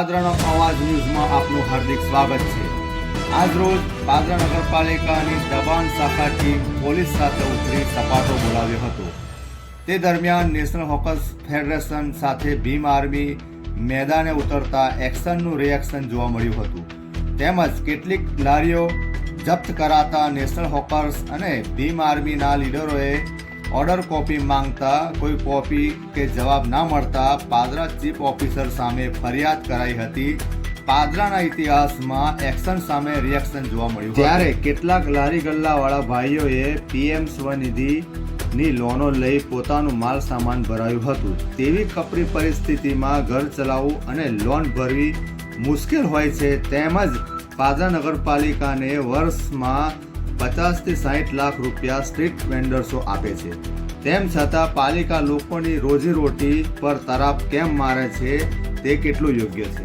પાદરાનો અવાજ ન્યૂઝમાં આપનું હાર્દિક સ્વાગત છે। આજરોજ પાદરા નગરપાલિકાની દબાણ શાખા ટીમ પોલીસ સાથે ઉતરી સપાટો બોલાવ્યો હતો। તે દરમિયાન નેશનલ હોકર્સ ફેડરેશન સાથે ભીમ આર્મી મેદાને ઉતરતા એક્શનનું રિએક્શન જોવા મળ્યું હતું। તેમજ કેટલીક લારીઓ જપ્ત કરાતા નેશનલ હોકર્સ અને ભીમ આર્મીના લીડરોએ ઓર્ડર કોપી માંગતા કોઈ કોપી કે જવાબ ના મળતા પાદરા ચીફ ઓફિસર સામે ફરિયાદ કરાઈ હતી। પાદરાના ઇતિહાસમાં એક્શન સામે રિએક્શન જોવા મળ્યું, ત્યારે કેટલાક લારી ગલ્લાવાળા ભાઈઓએ પીએમ સ્વનિધિની લોનો લઈ પોતાનું માલ સામાન ભરાયું હતું। તેવી કપરી પરિસ્થિતિમાં ઘર ચલાવવું અને લોન ભરવી મુશ્કેલ હોય છે। તેમજ પાદરા નગરપાલિકાને વર્ષમાં 50 થી 60 લાખ રૂપિયા સ્ટ્રીટ વેન્ડર્સો આપે છે। તેમ છતાં પાલિકા લોકોની રોજીરોટી પર તરાપ કેમ મારે છે તે કેટલું યોગ્ય છે?